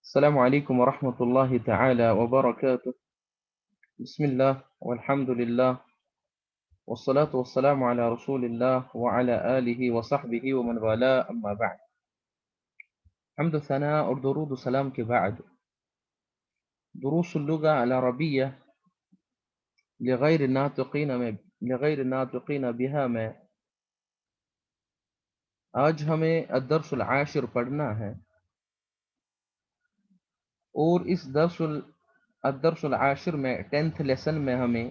السلام عليكم ورحمة الله تعالى وبركاته. بسم الله والحمد لله والصلاة والسلام على رسول الله وعلى آله وصحبه ومن والاه أما بعد. حمد ثناء اور درود و سلام کے بعد دروس اللغة العربية لغیر الناطقین بها میں آج ہمیں الدرس العاشر پڑھنا ہے، اور اس الدرس العاشر میں 10th لیسن میں ہمیں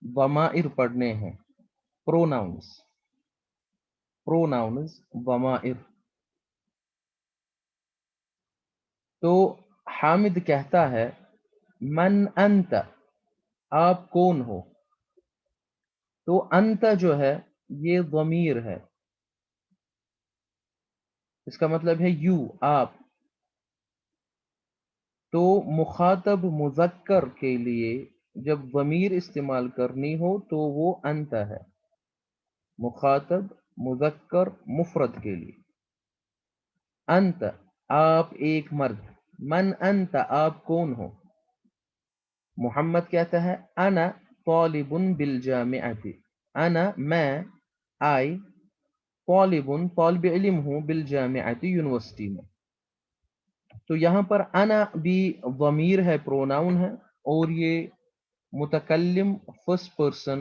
ضمائر پڑھنے ہیں، پروناؤنز ضمائر. تو حامد کہتا ہے من انت، آپ کون ہو. تو انت جو ہے یہ ضمیر ہے، اس کا مطلب ہے یو، آپ. تو مخاطب مذکر کے لیے جب ضمیر استعمال کرنی ہو تو وہ انت ہے، مخاطب مذکر مفرد کے لیے. انت، آپ ایک مرد. من انت، آپ کون ہو. محمد کہتا ہے انا طالب بالجامعۃ، انا میں، آئی طالب طالب علم ہوں، بالجامعۃ یونیورسٹی میں. تو یہاں پر انا بھی ضمیر ہے، پروناؤن ہے، اور یہ متکلم فرسٹ پرسن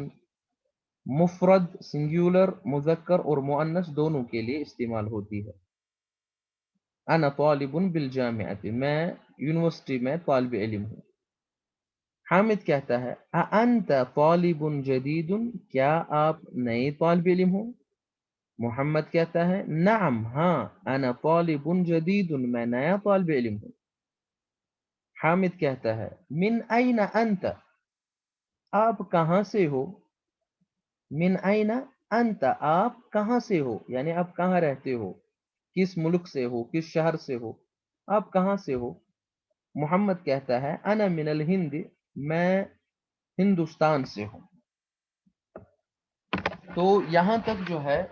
مفرد سنگولر مذکر اور مؤنث دونوں کے لیے استعمال ہوتی ہے. انا طالب بالجامعۃ، میں یونیورسٹی میں طالب علم ہوں. حامد کہتا ہے اانت طالب جدید، کیا آپ نئے طالب علم ہو. محمد کہتا ہے نعم، ہاں، انا طالب جدید، میں نیا طالب علم ہوں. حامد کہتا ہے من این انت، آپ کہاں سے ہو. من این انت، آپ کہاں سے ہو، یعنی آپ کہاں رہتے ہو، کس ملک سے ہو، کس شہر سے ہو، آپ کہاں سے ہو. محمد کہتا ہے انا من الہند، میں ہندوستان سے ہوں. تو یہاں تک جو ہے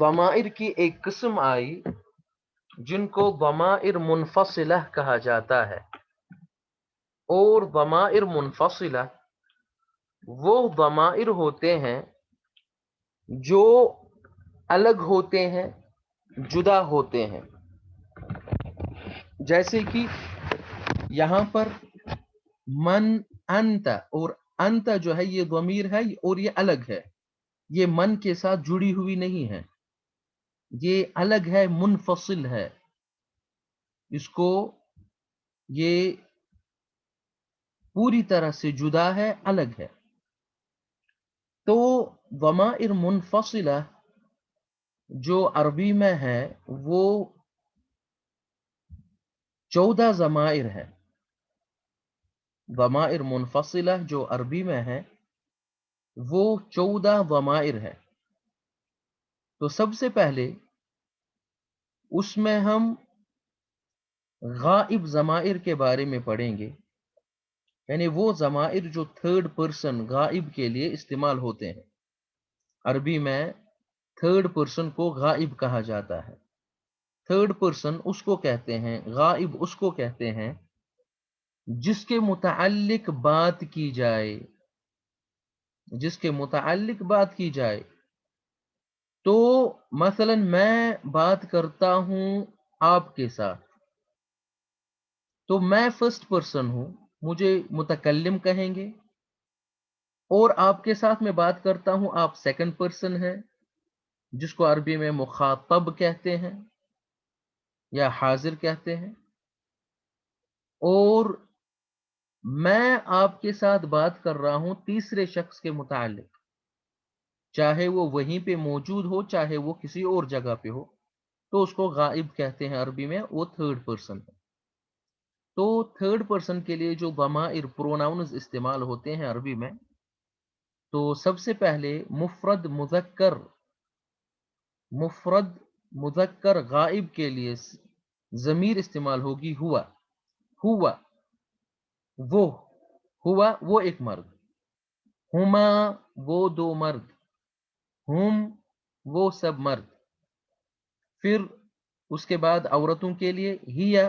ضمائر کی ایک قسم آئی جن کو ضمائر منفصلہ کہا جاتا ہے. اور ضمائر منفصلہ وہ ضمائر ہوتے ہیں جو الگ ہوتے ہیں، جدا ہوتے ہیں. جیسے کہ یہاں پر من انت، اور انت جو ہے یہ ضمیر ہے اور یہ الگ ہے، یہ من کے ساتھ جڑی ہوئی نہیں ہے، یہ الگ ہے، منفصل ہے، اس کو یہ پوری طرح سے جدا ہے، الگ ہے. تو ضمائر منفصلہ جو عربی میں ہے وہ 14 ضمائر ہے. ضمائر منفصلہ جو عربی میں ہے وہ 14 ضمائر ہے. تو سب سے پہلے اس میں ہم غائب ضمائر کے بارے میں پڑھیں گے، یعنی وہ ضمائر جو تھرڈ پرسن غائب کے لیے استعمال ہوتے ہیں. عربی میں تھرڈ پرسن کو غائب کہا جاتا ہے. تھرڈ پرسن اس کو کہتے ہیں، غائب اس کو کہتے ہیں جس کے متعلق بات کی جائے، جس کے متعلق بات کی جائے. تو مثلا میں بات کرتا ہوں آپ کے ساتھ، تو میں فرسٹ پرسن ہوں، مجھے متکلم کہیں گے. اور آپ کے ساتھ میں بات کرتا ہوں، آپ سیکنڈ پرسن ہیں، جس کو عربی میں مخاطب کہتے ہیں یا حاضر کہتے ہیں. اور میں آپ کے ساتھ بات کر رہا ہوں تیسرے شخص کے متعلق، چاہے وہ وہیں پہ موجود ہو، چاہے وہ کسی اور جگہ پہ ہو، تو اس کو غائب کہتے ہیں عربی میں، وہ تھرڈ پرسن ہے. تو تھرڈ پرسن کے لیے جو ضمائر پروناؤنز استعمال ہوتے ہیں عربی میں، تو سب سے پہلے مفرد مذکر غائب کے لیے ضمیر استعمال ہوگی ہوا. ہوا وہ ایک مرد، ہما وہ دو مرد، ہم وہ سب مرد. پھر اس کے بعد عورتوں کے لیے ہیا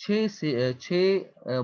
6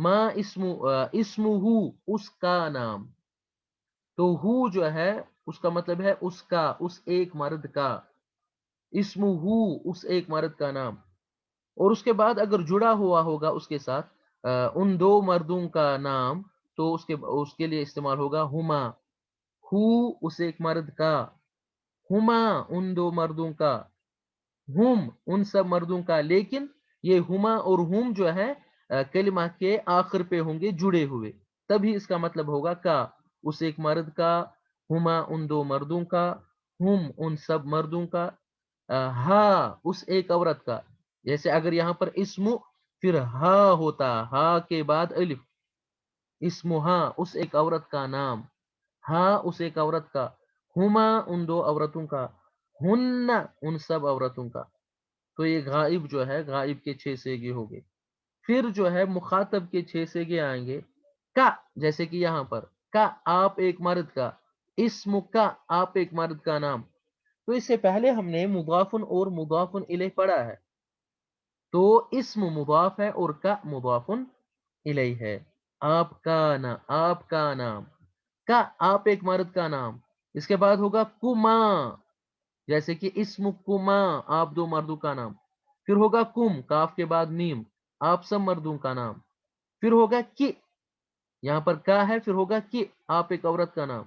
ما اسمہ اس کا نام، تو ہو جو ہے اس کا مطلب ہے اس کا، اس ایک مرد کا، اسمہ اس ایک مرد کا نام، اور اس کے بعد اگر جڑا ہوا ہوگا اس کے ساتھ ان دو مردوں کا نام، تو اس کے لیے استعمال ہوگا ہما، ہو اس ایک مرد کا، ہما ان دو مردوں کا، ہم ان سب مردوں کا، لیکن یہ ہما اور ہم جو ہے کلمہ کے آخر پہ ہوں گے جڑے ہوئے، تبھی اس کا مطلب ہوگا کا، اس ایک مرد کا، ہما ان دو مردوں کا، ہم ان سب مردوں کا، ہا اس ایک عورت کا، جیسے اگر یہاں پر اسم پھر ہا ہوتا، ہا کے بعد الف، اسم ہا اس ایک عورت کا نام، ہاں اس ایک عورت کا، ہما ان دو عورتوں کا، ہن ان سب عورتوں کا، تو یہ غائب جو ہے، غائب کے 6 سیگے ہو گئے۔ پھر جو ہے مخاطب کے 6 سیگے آئیں گے، کا، جیسے کہ یہاں پر کا آپ ایک مرد کا، اسم کا آپ ایک مرد کا نام، تو اس سے پہلے ہم نے مضافن اور مضافن الیہ پڑھا ہے، تو اسم مضاف ہے اور کا مضافن الیہ ہے، آپ کا آپ کا نام، کا آپ ایک مرد کا نام، اس کے بعد ہوگا کما، جیسے کہ اسم کما آپ دو مردوں کا نام، پھر ہوگا کم کاف کے بعد میم آپ سب مردوں کا نام، پھر ہوگا کی، یہاں پر کا ہے پھر ہوگا کی آپ ایک عورت کا نام،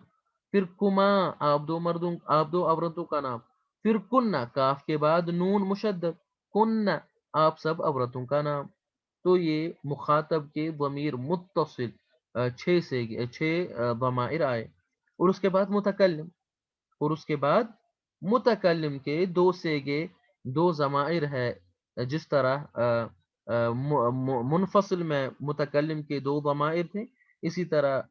پھر کما آپ دو عورتوں کا نام، پھر کننا کاف کے بعد نون مشدد، کننا آپ سب عورتوں کا نام، تو یہ مخاطب کے ضمیر متصل 6 سے 6 ضمائر آئے، اور اس کے بعد متکلم، اور اس کے بعد متکلم کے 2 سیگے 2 ضمائر ہے، جس طرح منفصل میں متکلم کے 2 ضمائر تھے، اسی طرح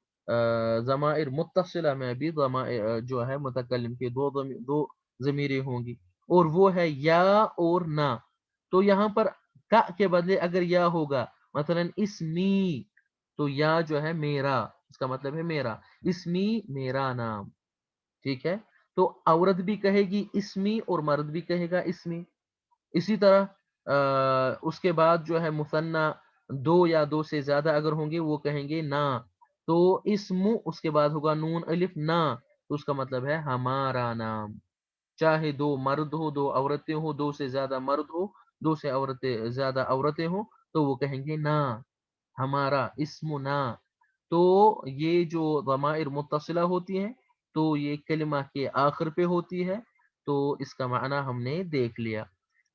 ضمائر متصلہ میں بھی ضمائر جو ہے متکلم کے 2 ضمیریں ہوں گی، اور وہ ہے یا اور نا، تو یہاں پر کا کے بدلے اگر یا ہوگا، مثلا اسمی، تو یا جو ہے میرا، اس کا مطلب ہے میرا، اسمی میرا نام، ٹھیک ہے، تو عورت بھی کہے گی اسمی اور مرد بھی کہے گا اسمی، اسی طرح اس کے بعد جو ہے مثنیٰ 2 یا 2 سے زیادہ اگر ہوں گے وہ کہیں گے نا، تو اسم اس کے بعد ہوگا نون الف نا، تو اس کا مطلب ہے ہمارا نام، چاہے 2 مرد ہو 2 عورتیں ہو 2 سے زیادہ مرد ہو 2 سے زیادہ عورتیں ہوں، تو وہ کہیں گے نا، ہمارا اسم نا، تو یہ جو ضمائر متصلہ ہوتی ہیں تو یہ کلمہ کے آخر پہ ہوتی ہے، تو اس کا معنی ہم نے دیکھ لیا۔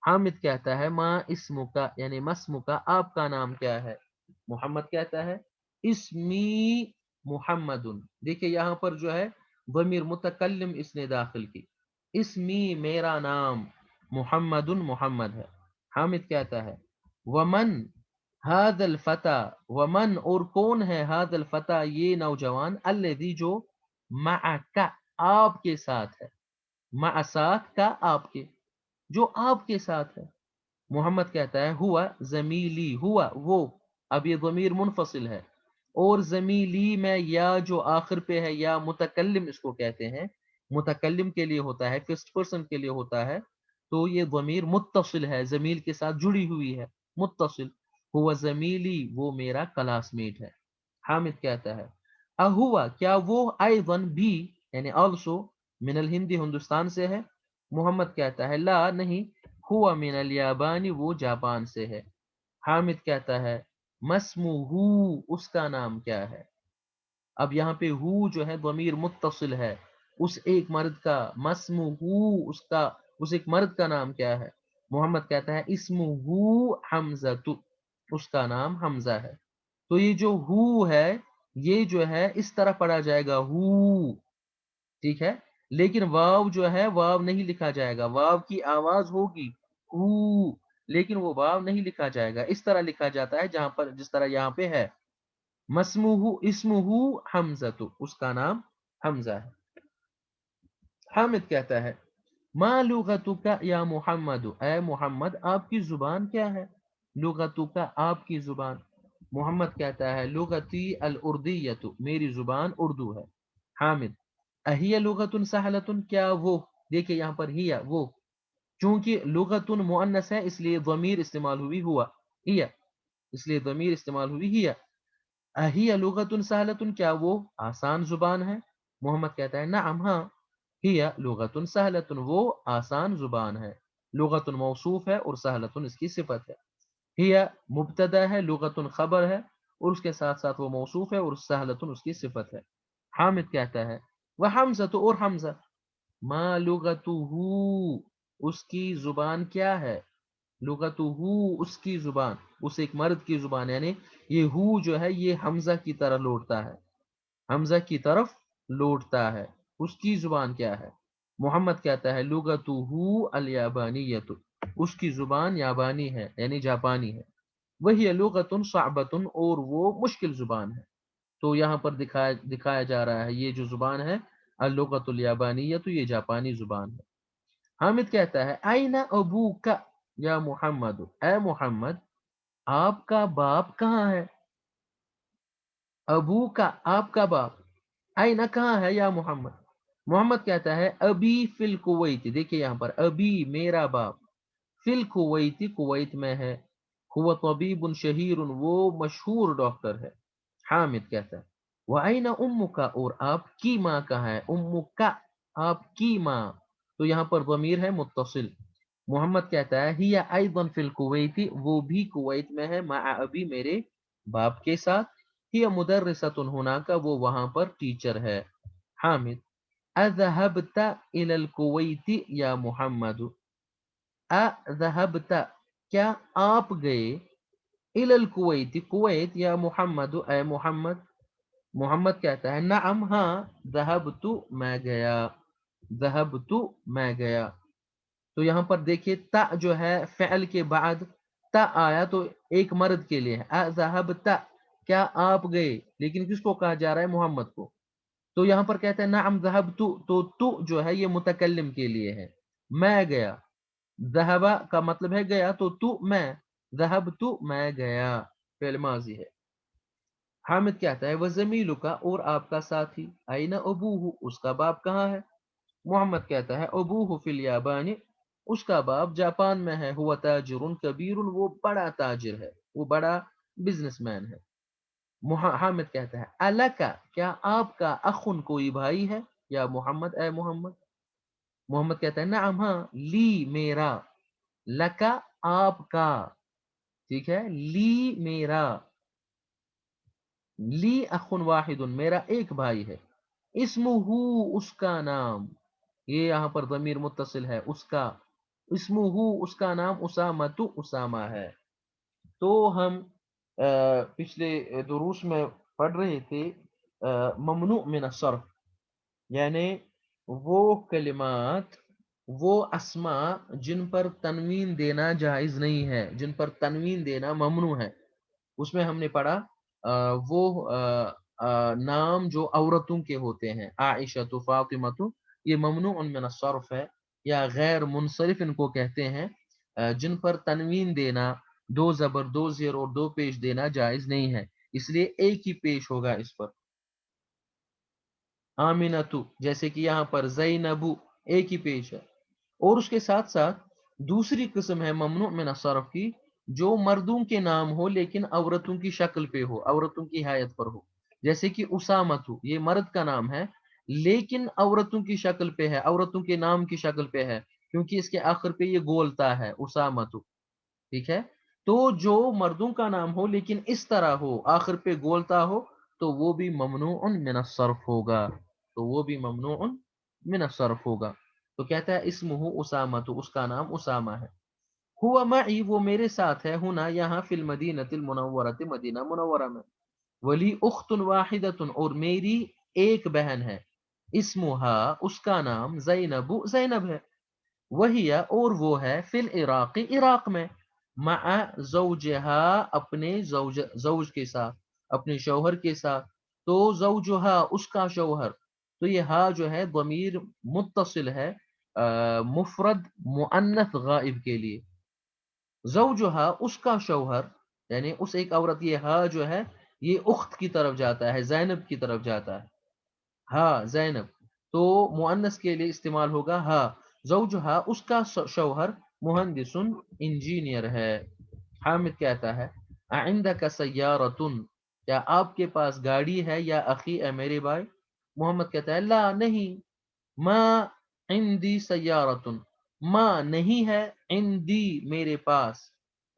حامد کہتا ہے ما اسم کا یعنی مسم کا آپ کا نام کیا ہے، محمد کہتا ہے اسمی محمد، دیکھیں یہاں پر جو ہے ضمیر متکلم اس نے داخل کی، اسمی میرا نام، محمد محمد ہے۔ حامد کہتا ہے ومن هذا الفتى، ومن اور کون ہے هذا الفتى یہ نوجوان، الذي جو معك آپ کے ساتھ ہے، مع ساتھ کا آپ کے، جو آپ کے ساتھ ہے۔ محمد کہتا ہے ہوا زمیلی، ہوا وہ، اب یہ ضمیر منفصل ہے، اور زمیلی میں یا جو آخر پہ ہے یا متکلم اس کو کہتے ہیں، متکلم کے لیے ہوتا ہے، فرسٹ پرسن کے لیے ہوتا ہے، تو یہ ضمیر متصل ہے، زمیل کے ساتھ جڑی ہوئی ہے، متصل، ہوا زمیلی وہ میرا کلاس میٹ ہے۔ حامد کہتا ہے اہوا کیا وہ ایضا بھی یعنی also من الہندی ہندوستان سے ہے، محمد کہتا ہے لا نہیں، ہوا من الیابانی وہ جاپان سے ہے۔ حامد کہتا ہے مسموہو اس کا نام کیا ہے، اب یہاں پہ ہو جو ہے ضمیر متصل ہے اس ایک مرد کا، مسموہو اس ایک مرد کا نام کیا ہے، محمد کہتا ہے اسمہو حمزہ، اس کا نام حمزہ ہے، تو یہ جو ہو ہے یہ جو ہے اس طرح پڑھا جائے گا ہو، ٹھیک ہے، لیکن واو جو ہے واو نہیں لکھا جائے گا، واو کی آواز ہوگی ہو، لیکن وہ واو نہیں لکھا جائے گا، اس طرح لکھا جاتا ہے جہاں پر جس طرح یہاں پہ ہے، مسموہ اسمہ حمزہ، اس کا نام حمزہ ہے۔ حامد کہتا ہے ما لغتک یا محمد، اے محمد آپ کی زبان کیا ہے، لغتک آپ کی زبان، محمد کہتا ہے لغتی الاردیت میری زبان اردو ہے۔ حامد اہی لغت سہلت کیا وہ، دیکھیں یہاں پر ہی وہ، چونکہ لغت مؤنث ہے اس لیے ضمیر استعمال ہوئی ہوا ہی، اس لیے ضمیر استعمال ہوئی ہی، اہی لغتن سہلتن، کیا وہ آسان زبان ہے؟ محمد کہتا ہے نعم ہاں، ہی لغتن سہلتن، وہ آسان زبان ہے. لغتن موصوف ہے اور سہلتن اس کی صفت ہے. ہی مبتدا ہے، لغتن خبر ہے اور اس کے ساتھ ساتھ وہ موصوف ہے اور سہلتن اس کی صفت ہے. حامد کہتا ہے وہ حمزہ، تو اور حمزہ، ما لغتہ، اس کی زبان کیا ہے؟ لغتہ، اس کی زبان، اس ایک مرد کی زبان، یعنی یہ ہو جو ہے یہ حمزہ کی طرح لوٹتا ہے، حمزہ کی طرف لوٹتا ہے، اس کی زبان کیا ہے؟ محمد کہتا ہے لغتہ الیابانیۃ، اس کی زبان یابانی ہے یعنی جاپانی ہے. وہی لغت صعبۃ، اور وہ مشکل زبان ہے. تو یہاں پر دکھایا جا رہا ہے یہ جو زبان ہے اللغت الیابانیۃ، یہ جاپانی زبان ہے. حامد کہتا ہے این ابوک یا محمد، اے محمد آپ کا باپ کہاں ہے؟ ابو کا، آپ کا باپ، این کہاں ہے یا محمد؟ محمد کہتا ہے ابی فی الکویت، دیکھیے یہاں پر ابی میرا باپ، فی الکویت کویت میں ہے، هو طبیب شہیر، وہ مشہور ڈاکٹر ہے. حامد کہتا ہے وَأَيْنَ أُمُّكَ، اور آپ کی ماں کہاں ہے؟ أُمُّكَ، آپ کی ماں، تو یہاں پر ضمیر ہے متصل. محمد کہتا ہے ہی ایضا فی الکویت، وہ بھی کویت میں ہے، مع ابی میرے باپ کے ساتھ، ہی مدرسۃ ہناک، وہ وہاں پر ٹیچر ہے. حامد اذهبت الى الکویت یا محمد، اذهبت کیا آپ گئے، الى الکویت کویت، یا محمد اے محمد؟ محمد کہتا ہے نعم ہاں، ذہبت میں گیا، ذہبت میں گیا. تو یہاں پر دیکھیے تا جو ہے فعل کے بعد تا آیا تو ایک مرد کے لیے ہے، ذہبت کیا آپ گئے، لیکن کس کو کہا جا رہا ہے؟ محمد کو. تو یہاں پر کہتے ہیں نعم ذہبت، تو جو ہے یہ متکلم کے لیے ہے، میں گیا. ذہبا کا مطلب ہے گیا، تو میں، ذہبت میں گیا، فعل ماضی ہے. حامد کہتا ہے وہ زمیلو کا، اور آپ کا ساتھی، این ابوہ، اس کا باپ کہاں ہے؟ محمد کہتا ہے ابوہ فی الیابان، اس کا باپ جاپان میں ہے، ہوا تاجر کبیر، وہ بڑا تاجر ہے، وہ بڑا بزنس مین ہے. حامد کہتا ہے الکا، کیا آپ کا اخن کوئی بھائی ہے یا محمد اے محمد؟ محمد کہتا ہے نعم ہاں، لی میرا، لکا آپ کا، ٹھیک ہے، لی میرا، لی اخن واحد میرا ایک بھائی ہے، اسمہ اس کا نام، یہ یہاں پر ضمیر متصل ہے، اس کا، اسمہ اس کا نام، اسامہ اسامہ ہے. تو ہم پچھلے دروس میں پڑھ رہے تھے ممنوع من الصرف، یعنی وہ کلمات، وہ اسماء جن پر تنوین دینا جائز نہیں ہے، جن پر تنوین دینا ممنوع ہے. اس میں ہم نے پڑھا وہ نام جو عورتوں کے ہوتے ہیں، عائشہ، فاطمہ، یہ ممنوع من الصرف ہے، یا غیر منصرف ان کو کہتے ہیں، جن پر تنوین دینا، دو زبر، دو زیر اور دو پیش دینا جائز نہیں ہے، اس لیے ایک ہی پیش ہوگا اس پر. آمینتو، جیسے کہ یہاں پر زینبو، ایک ہی پیش ہے. اور اس کے ساتھ ساتھ دوسری قسم ہے ممنوع من الصرف کی، جو مردوں کے نام ہو لیکن عورتوں کی شکل پہ ہو، عورتوں کی حیت پر ہو، جیسے کہ اسامتو، یہ مرد کا نام ہے لیکن عورتوں کی شکل پہ ہے، عورتوں کے نام کی شکل پہ ہے، کیونکہ اس کے آخر پہ یہ گولتا ہے اسامتو، ٹھیک ہے. تو جو مردوں کا نام ہو لیکن اس طرح ہو، آخر پہ گولتا ہو، تو وہ بھی ممنوع من الصرف ہوگا، تو وہ بھی ممنوع من الصرف ہوگا. تو کہتا ہے اسمہ اسامہ، تو اس کا نام اسامہ ہے. ہوا معی، وہ میرے ساتھ ہے، ہونا یہاں فی المدینۃ المنورۃ، مدینہ منورہ میں. ولی اخت واحدۃ، اور میری ایک بہن ہے، اسمہا، اس کا نام، زینب، زینب ہے. وہی، اور وہ ہے، فی العراق، عراق میں، مع زوجہا، اپنے زوج کے ساتھ، اپنے شوہر کے ساتھ. تو زوجہا، اس کا شوہر، تو یہ ہا جو ہے ضمیر متصل ہے مفرد مؤنث غائب کے لیے. زوجہا، اس کا شوہر، یعنی اس ایک عورت، یہ ہا جو ہے یہ اخت کی طرف جاتا ہے، زینب کی طرف جاتا ہے، ہاں زینب، تو مؤنث کے لیے استعمال ہوگا ہا. زوجہا، اس کا شوہر، مہندس، انجینئر ہے. حامد کہتا ہے عندک سیارۃ، کیا آپ کے پاس گاڑی ہے یا اخی اے میرے بھائی؟ محمد کہتا ہے لا نہیں، ما عندی سیارتن، ما نہیں ہے، عندی میرے پاس،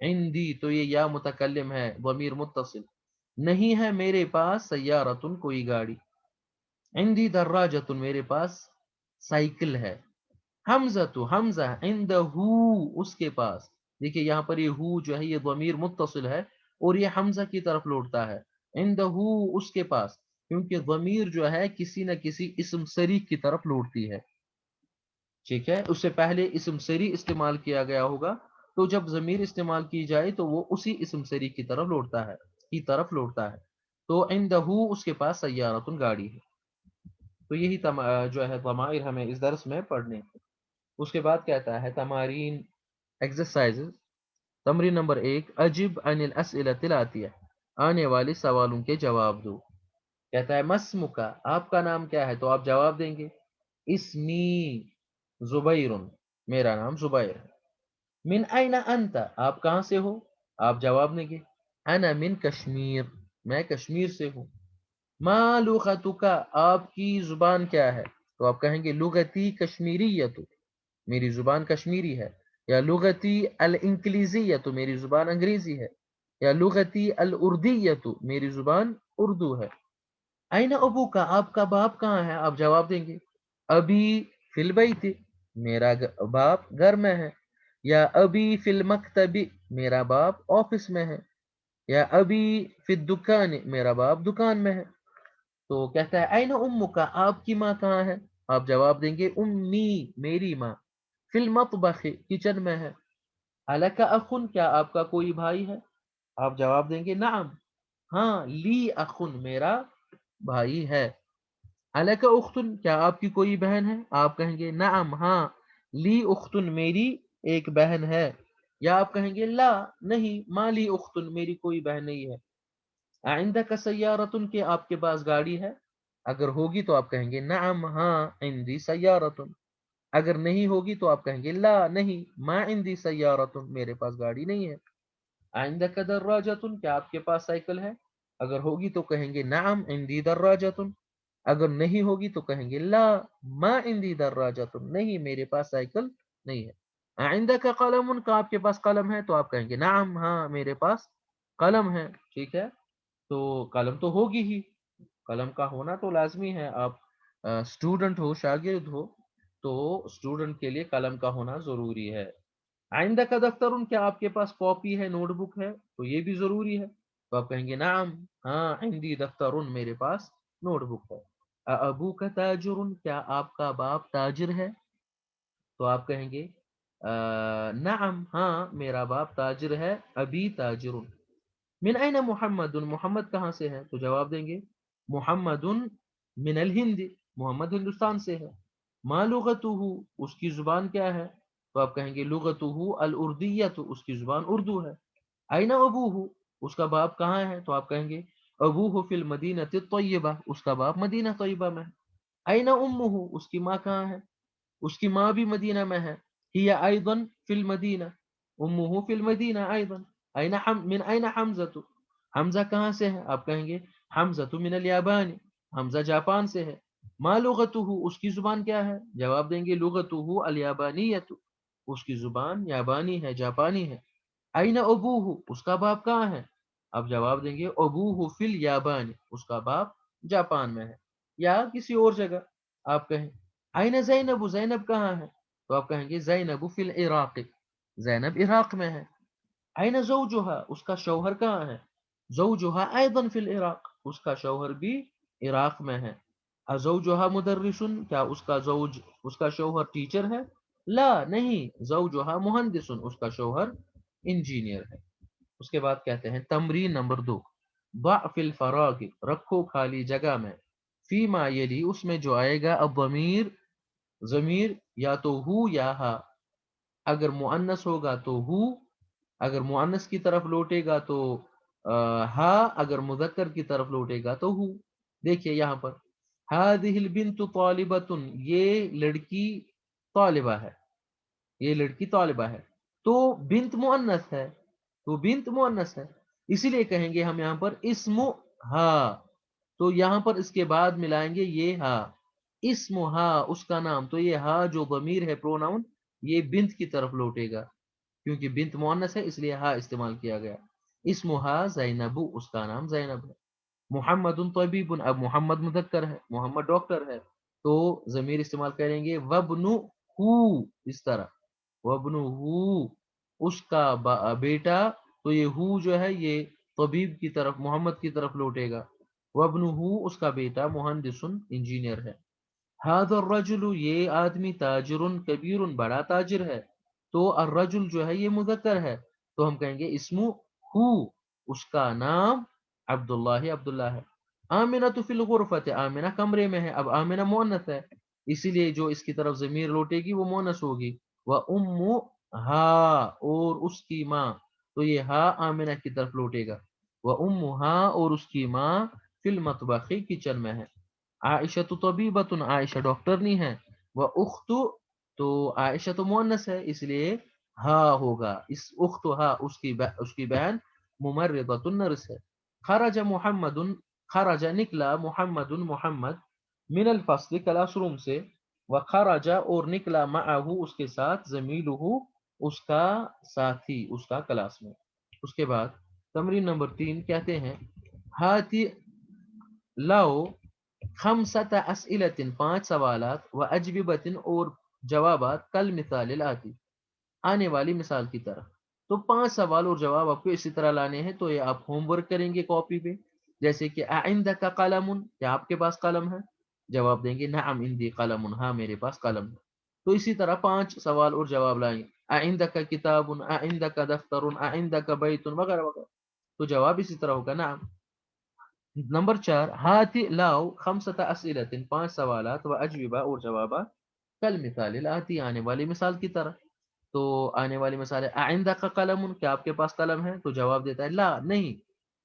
عندی تو یہ یا متکلم ہے ضمیر متصل، نہیں ہے میرے پاس سیارتن کوئی گاڑی، عندی دراجتن میرے پاس سائیکل ہے، حمزہ تو حمزہ عندہ اس کے پاس، دیکھیے یہاں پر یہ ہو جو ہے یہ ضمیر متصل ہے اور یہ حمزہ کی طرف لوٹتا ہے، عندہ اس کے پاس، کیونکہ ضمیر جو ہے کسی نہ کسی اسم صریح کی طرف لوٹتی ہے، ٹھیک ہے، اس سے پہلے اسم صریح استعمال کیا گیا ہوگا، تو جب ضمیر استعمال کی جائے تو وہ اسی اسم صریح کی طرف لوٹتا ہے، تو عندہ اس کے پاس سیارتن گاڑی ہے، تو یہی جو ہے ضمائر ہمیں اس درس میں پڑھنے ہیں۔ اس کے بعد کہتا ہے تمارین ایکسرسائز، تمرین نمبر 1، اجب عن الاسئلۃ الاتیہ، آنے والے سوالوں کے جواب دو، کہتا ہے مسمکا، آپ کا نام کیا ہے؟ تو آپ جواب دیں گے اسمی زبیر، میرا نام زبیر ہے، من این انت، آپ کہاں سے ہو؟ آپ جواب دیں گے انا من کشمیر، میں کشمیر سے ہوں، ما لغتک، آپ کی زبان کیا ہے؟ تو آپ کہیں گے لغتی کشمیریت، میری زبان کشمیری ہے، یا لغتی الانگلیزیت، میری زبان انگریزی ہے، یا لغتی الاردیت، میری زبان اردو ہے، این ابو کا، آپ کا باپ کہاں ہے؟ آپ جواب دیں گے ابھی فی البیت، میرا باپ گھر میں ہے، یا ابھی فی المکتب، میرا باپ آفس میں ہے، یا ابھی فی الدکان، میرا باپ دکان میں ہے، تو کہتا ہے این امک، آپ کی ماں کہاں ہے؟ آپ جواب دیں گے امی، میری ماں، فی المطبخ، کچن میں ہے، الک اخن، کیا آپ کا کوئی بھائی ہے؟ آپ جواب دیں گے نعم، ہاں، لی اخن، میرا بھائی ہے، الک اختن، کیا آپ کی کوئی بہن ہے؟ آپ کہیں گے نعم، ہاں، لی اختن، میری ایک بہن ہے، یا آپ کہیں گے لا نہیں، ما لی اختن، میری کوئی بہن نہیں ہے، عندک سیارتن، کہ آپ کے پاس گاڑی ہے؟ اگر ہوگی تو آپ کہیں گے نعم، ہاں، عندی سیارتن، اگر نہیں ہوگی تو آپ کہیں گے لا نہیں، ما عندی سیارتن، میرے پاس گاڑی نہیں ہے، عندک دراجتن، کیا آپ کے پاس سائیکل ہے؟ اگر ہوگی تو کہیں گے نعم عندی دراجتن، اگر نہیں ہوگی تو کہیں گے لا ما عندی دراجتن، نہیں، میرے پاس سائیکل نہیں ہے، عندک قلم، کا آپ کے پاس قلم ہے؟ تو آپ کہیں گے نعم، ہاں، میرے پاس قلم ہے، ٹھیک ہے، تو قلم تو ہوگی ہی، قلم کا ہونا تو لازمی ہے، آپ اسٹوڈنٹ ہو، شاگرد ہو، تو اسٹوڈنٹ کے لیے قلم کا ہونا ضروری ہے، عندک دفتر، کیا آپ کے پاس کاپی ہے، نوٹ بک ہے؟ تو یہ بھی ضروری ہے، تو آپ کہیں گے نعم، ہاں، عندی دفتر، میرے پاس نوٹ بک ہے، ابوک تاجر، کیا آپ کا باپ تاجر ہے؟ تو آپ کہیں گے نعم، ہاں، میرا باپ تاجر ہے، ابھی تاجر، من این محمد، محمد کہاں سے ہے؟ تو جواب دیں گے محمد من الہند، محمد ہندوستان سے ہے، ما لغتہ، اس کی زبان کیا ہے؟ تو آپ کہیں گے لغتہ الاردیت، اس کی زبان اردو ہے، این ابوہ، اس کا باپ کہاں ہے؟ تو آپ کہیں گے ابوہ فی المدینہ الطیبہ، اس کا باپ مدینہ طیبہ میں ہے، این امہ، اس کی ماں کہاں ہے؟ اس کی ماں بھی مدینہ میں ہے، ہی ایضا فی المدینہ، امہ فی المدینہ ایضا، من این حمزہ، حمزہ کہاں سے ہے؟ آپ کہیں گے حمزہ من الیابان، حمزہ جاپان سے ہے، ما لغتہ، اس کی زبان کیا ہے؟ جواب دیں گے لغتہ الیابانیت، اس کی زبان یابانی ہے، جاپانی ہے، این ابوہ، اس کا باپ کہاں ہے؟ آپ جواب دیں گے ابوہ فی الیابان، اس کا باپ جاپان میں ہے، یا کسی اور جگہ آپ کہیں این زینب، زینب کہاں ہے؟ تو آپ کہیں گے زینب فی العراق، زینب عراق میں ہے، این زوجہا، اس کا شوہر کہاں ہے؟ زوجہا ایضا فی العراق، اس کا شوہر بھی عراق میں ہے، ازوجہا مدرس، کیا اس کا زوج، اس کا شوہر ٹیچر ہے؟ لا نہیں، زوجہا مہندس، اس کا شوہر انجینئر ہے۔ اس کے بعد کہتے ہیں تمرین نمبر 2، ضع فی الفراغ، رکھو خالی جگہ میں، فی ما یلی، اس میں جو آئے گا الضمیر، ضمیر یا تو ہو یا ہا، اگر مؤنث ہوگا تو ہو، اگر مؤنث کی طرف لوٹے گا تو ہا، اگر مذکر کی طرف لوٹے گا تو ہو، دیکھیے یہاں پر هذه البنت طالبۃ، یہ لڑکی طالبہ ہے، یہ لڑکی طالبہ ہے، تو بنت مؤنث ہے، تو بنت مؤنث ہے، اسی لیے کہیں گے ہم یہاں پر اسم ہا، تو یہاں پر اس کے بعد ملائیں گے یہ ہا، اسم ہا اس کا نام، تو یہ ہا جو ضمیر ہے پروناؤن یہ بنت کی طرف لوٹے گا، کیونکہ بنت مؤنث ہے اس لیے ہا استعمال کیا گیا. اسم ہا زینب، اس کا نام زینب ہے. محمد طبیب، اب محمد مذکر ہے، محمد ڈاکٹر ہے، تو ضمیر استعمال کریں گے وابن ہو، اس طرح وابن ہو اس کا بیٹا، تو یہ ہو جو ہے یہ طبیب کی طرف محمد کی طرف لوٹے گا. وابن ہو اس کا بیٹا مہندس انجینئر ہے. هذا الرجل یہ آدمی تاجر کبیر بڑا تاجر ہے، تو الرجل جو ہے یہ مذکر ہے، تو ہم کہیں گے اسمو ہو اس کا نام عبداللہ ہے. آمنہ فی الغرفۃ، آمنہ کمرے میں ہے، اب آمنہ مؤنث ہے اسی لیے جو اس کی طرف ضمیر لوٹے گی وہ مؤنث ہوگی. و ہا اور اس کی ماں، تو یہ ہا آمنہ کی طرف لوٹے گا. و ہا اور اس کی ماں فی المطبخ کچن میں ہے. عائشہ تو طبیبۃ، عائشہ ڈاکٹرنی ہے. وہ اخت، تو عائشہ تو مؤنث ہے اس لیے ہا ہوگا، اس اخت ہا اس کی بہن ممرضۃ نرس ہے. خرج محمد، خرج نکلا محمد محمد من الفصل کلاس روم سے. وخرج اور نکلا معه اس کے ساتھ زمیلہ اس کا ساتھی اس کا کلاس میں. اس کے بعد تمرین نمبر 3 کہتے ہیں ہاتی لاؤ خمسۃ اسئلۃ 5 سوالات و اجوبۃ اور جوابات کل مثال الاتی آنے والی مثال کی طرح. تو 5 سوال اور جواب آپ کو اسی طرح لانے ہیں، تو یہ آپ ہوم ورک کریں گے کاپی پہ. جیسے کہ عندک قلم، کیا آپ کے پاس قلم ہے؟ جواب دیں گے نعم عندی قلم، ہاں میرے پاس قلم ہے. تو اسی طرح 5 سوال اور جواب لائیں گے. عندک کتاب، عندک دفتر، عندک بیت وغیرہ وغیرہ، تو جواب اسی طرح ہوگا نعم. نمبر 4 ہاتھی لاؤ خمسۃ اسئلۃ 5 سوالات و اجوبہ اور جوابات کل مثال الاتی آنے والی مثال کی طرح. تو آنے والی مثال ہے عندک قلم، کیا آپ کے پاس قلم ہے؟ تو جواب دیتا ہے لا نہیں.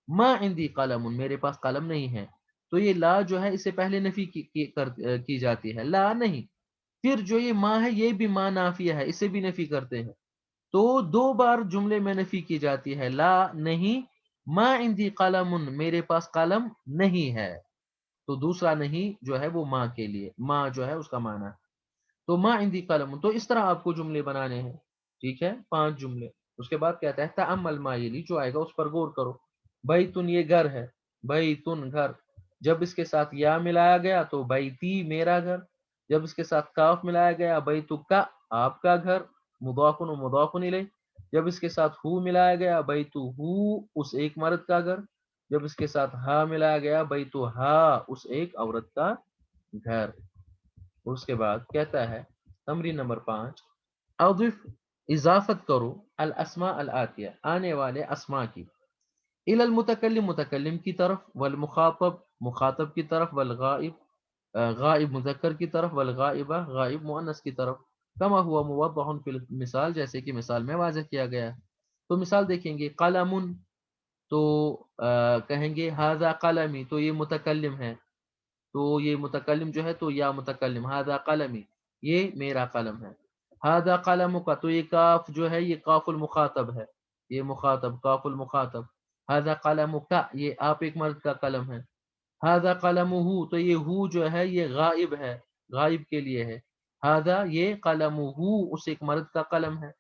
ما عندی قلم، میرے پاس قلم نہیں ہے. تو یہ لا جو ہے اسے پہلے نفی کی جاتی ہے، لا نہیں. پھر جو یہ ما ہے یہ بھی ما نافیہ ہے، اسے بھی نفی کرتے ہیں. تو 2 بار جملے میں نفی کی جاتی ہے، لا نہیں، ما عندی قلم میرے پاس قلم نہیں ہے. تو دوسرا نہیں جو ہے وہ ماں کے لیے، ماں جو ہے اس کا معنی ہے. تو ما عندی قلم، تو اس طرح آپ کو جملے بنانے ہیں. ٹھیک ہے 5 جملے. اس کے بعد کہتا ہے تأمل ما یلی، جو آئے گا اس پر غور کرو. بیتن یہ گھر ہے، بیتن گھر، جب اس کے ساتھ یا ملایا گیا تو بیتی میرا گھر. جب اس کے ساتھ کاف ملایا گیا بیتک کا آپ کا گھر، مضاف و مضاف الیہ. جب اس کے ساتھ ہو ملایا گیا بیتو ہو اس ایک مرد کا گھر. جب اس کے ساتھ ہا ملایا گیا بیتو ہا اس ایک عورت کا گھر. اس کے بعد کہتا ہے تمرین نمبر 5 اضف اضافت کرو الاسماء الاتیہ آنے والے اسماء کی الی المتکلم متکلم کی طرف، والمخاطب مخاطب کی طرف، والغائب غائب مذکر کی طرف، والغائبہ غائب مؤنث کی طرف. کما ہوا موضح فی المثال، جیسے کہ مثال میں واضح کیا گیا ہے. تو مثال دیکھیں گے قلم، تو کہیں گے ھذا قلمی، تو یہ متکلم ہے، تو یہ متکلم جو ہے تو یا متکلم ھذا قلمی یہ میرا قلم ہے. ھذا قلم کا، تو یہ کاف جو ہے یہ کاف المخاطب ہے، یہ مخاطب کاف المخاطب. ھذا قلم کا یہ آپ ایک مرد کا قلم ہے. ھذا قلمہ، تو یہ ہو جو ہے یہ غائب ہے، غائب کے لیے ہے. ھذا یہ قلمہ اس ایک مرد کا قلم ہے.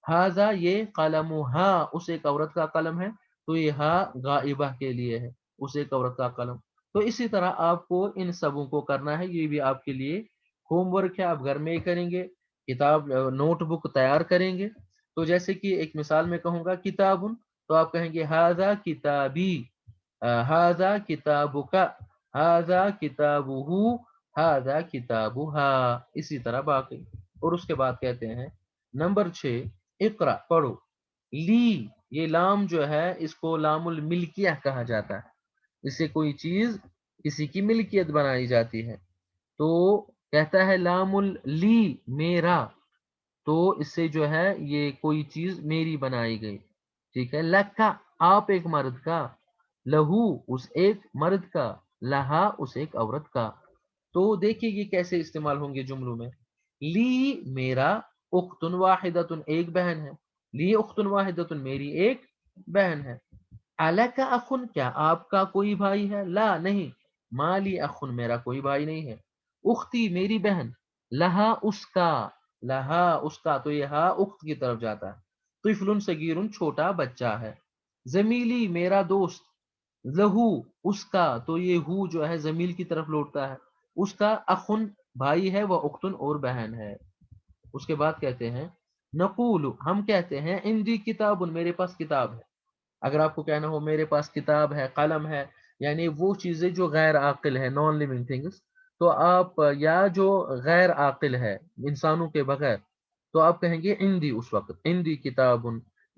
ھذا یہ قلمھا اس ایک عورت کا قلم ہے، تو یہ ہا غائبہ کے لیے ہے، اس ایک عورت کا قلم. تو اسی طرح آپ کو ان سبوں کو کرنا ہے، یہ بھی آپ کے لیے ہوم ورک ہے، آپ گھر میں ہی کریں گے. کتاب نوٹ بک تیار کریں گے. تو جیسے کہ ایک مثال میں کہوں گا کتاب، تو آپ کہیں گے ھذا کتابی، ھذا کتابک، ھذا کتابہ، ھذا کتابھا، اسی طرح باقی. اور اس کے بعد کہتے ہیں نمبر 6 اقرا پڑھو. لی یہ لام جو ہے اس کو لام الملکیہ کہا جاتا ہے، اس سے کوئی چیز کسی کی ملکیت بنائی جاتی ہے. تو کہتا ہے لام لی میرا، تو اس سے جو ہے یہ کوئی چیز میری بنائی گئی. ٹھیک ہے. لکا آپ ایک مرد کا، لہو اس ایک مرد کا، لہا اس ایک عورت کا. تو دیکھیے یہ کیسے استعمال ہوں گے جملوں میں. لی میرا، اختن واحدۃ ایک بہن ہے، لی اختن واحدۃ میری ایک بہن ہے. الک اخن، کیا آپ کا کوئی بھائی ہے؟ لا نہیں، مالی اخن، میرا کوئی بھائی نہیں ہے. اختی میری بہن، لہا اس کا، لہا اس کا، تو یہ ہا اخت کی طرف جاتا ہے. طفل صغیر چھوٹا بچہ ہے. زمیلی میرا دوست، لہو اس کا، تو یہ ہو جو ہے زمیل کی طرف لوٹتا ہے. اس کا اخن بھائی ہے، وہ اختن اور بہن ہے. اس کے بعد کہتے ہیں نقول، ہم کہتے ہیں اندی کتاب، میرے پاس کتاب ہے. اگر آپ کو کہنا ہو میرے پاس کتاب ہے، قلم ہے، یعنی وہ چیزیں جو غیر عاقل ہے، نان لیونگ تھنگس، تو آپ یا جو غیر عاقل ہے انسانوں کے بغیر، تو آپ کہیں گے اندی. اس وقت اندی کتاب،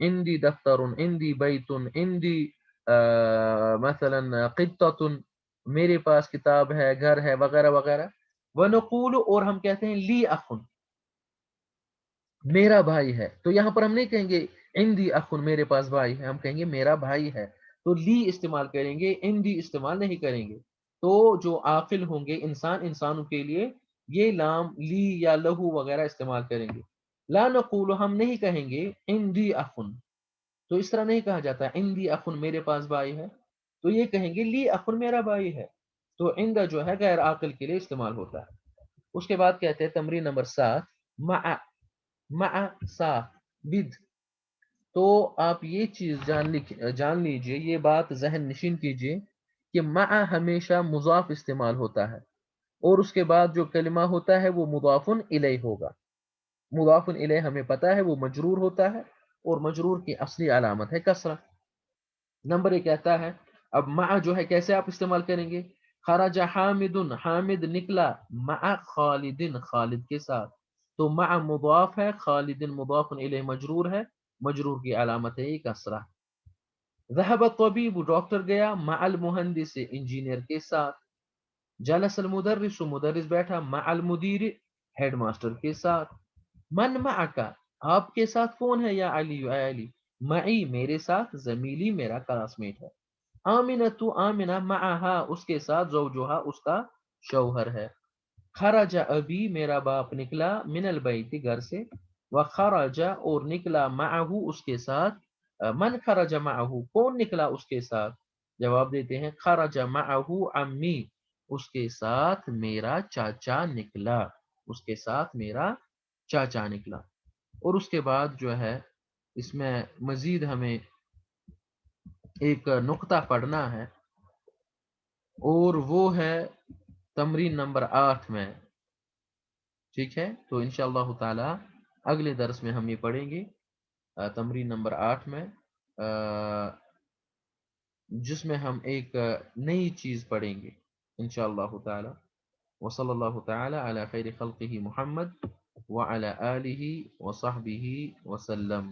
اندی دفتر، اندی بیت، اندی مثلا قطۃ، میرے پاس کتاب ہے، گھر ہے، وغیرہ وغیرہ. ونقول، اور ہم کہتے ہیں لی اخن، میرا بھائی ہے. تو یہاں پر ہم نہیں کہیں گے اندی اخن، میرے پاس بھائی ہے، ہم کہیں گے میرا بھائی ہے. تو لی استعمال کریں گے، اندی استعمال نہیں کریں گے. تو جو عاقل ہوں گے انسان، انسانوں کے لیے یہ لام لی یا لہو وغیرہ استعمال کریں گے. لا نقول، ہم نہیں کہیں گے اندی اخن، تو اس طرح نہیں کہا جاتا اندی اخن، میرے پاس بھائی ہے. تو یہ کہیں گے لی اخن، میرا بھائی ہے. تو اندہ جو ہے غیر عاقل کے لیے استعمال ہوتا ہے. اس کے بعد کہتے ہیں تمرین نمبر 7، مع، مع ساتھ، ود. تو آپ یہ چیز جان لیجئے، یہ بات ذہن نشین کیجئے کہ مع ہمیشہ مضاف استعمال ہوتا ہے، اور اس کے بعد جو کلمہ ہوتا ہے وہ مضاف الیہ ہوگا. مضاف الیہ ہمیں پتا ہے وہ مجرور ہوتا ہے، اور مجرور کی اصلی علامت ہے کسرہ. نمبر ایک کہتا ہے اب مع جو ہے کیسے آپ استعمال کریں گے. خرج حامد، حامد نکلا، مع خالد، خالد کے ساتھ. تو مع مضاف ہے، خالد مضاف الیہ مجرور ہے، مجرور کی علامت ہے کسرہ. ذهب الطبیب، ڈاکٹر گیا، مع المہندس، انجینئر کے ساتھ. جلس المدرس، مدرس بیٹھا، مع المدیر، ہیڈ ماسٹر کے ساتھ. من معک، آپ کے ساتھ کون ہے یا علی، اے علی. معی، میرے ساتھ، زمیلی، میرا کلاس میٹ ہے. آمنۃ، آمنہ، معہا، اس کے ساتھ، زوجہا، اس کا شوہر ہے. خرج ابی، میرا باپ نکلا، من البیت، گھر سے. وخرج، اور نکلا، معہ، اس کے ساتھ. من خرج معہ، کون نکلا اس کے ساتھ. جواب دیتے ہیں خرج معہ عمی، اس کے ساتھ میرا چاچا نکلا، اس کے ساتھ میرا چاچا نکلا. اور اس کے بعد جو ہے اس میں مزید ہمیں ایک نقطہ پڑھنا ہے، اور وہ ہے تمرین نمبر 8 میں. ٹھیک ہے، تو انشاءاللہ تعالی اگلے درس میں ہم یہ پڑھیں گے تمرین نمبر 8 میں، جس میں ہم ایک نئی چیز پڑھیں گے انشاءاللہ تعالی. وصلی اللہ تعالی علی خیر خلقہ محمد وعلی آلہ وصحبہ وسلم.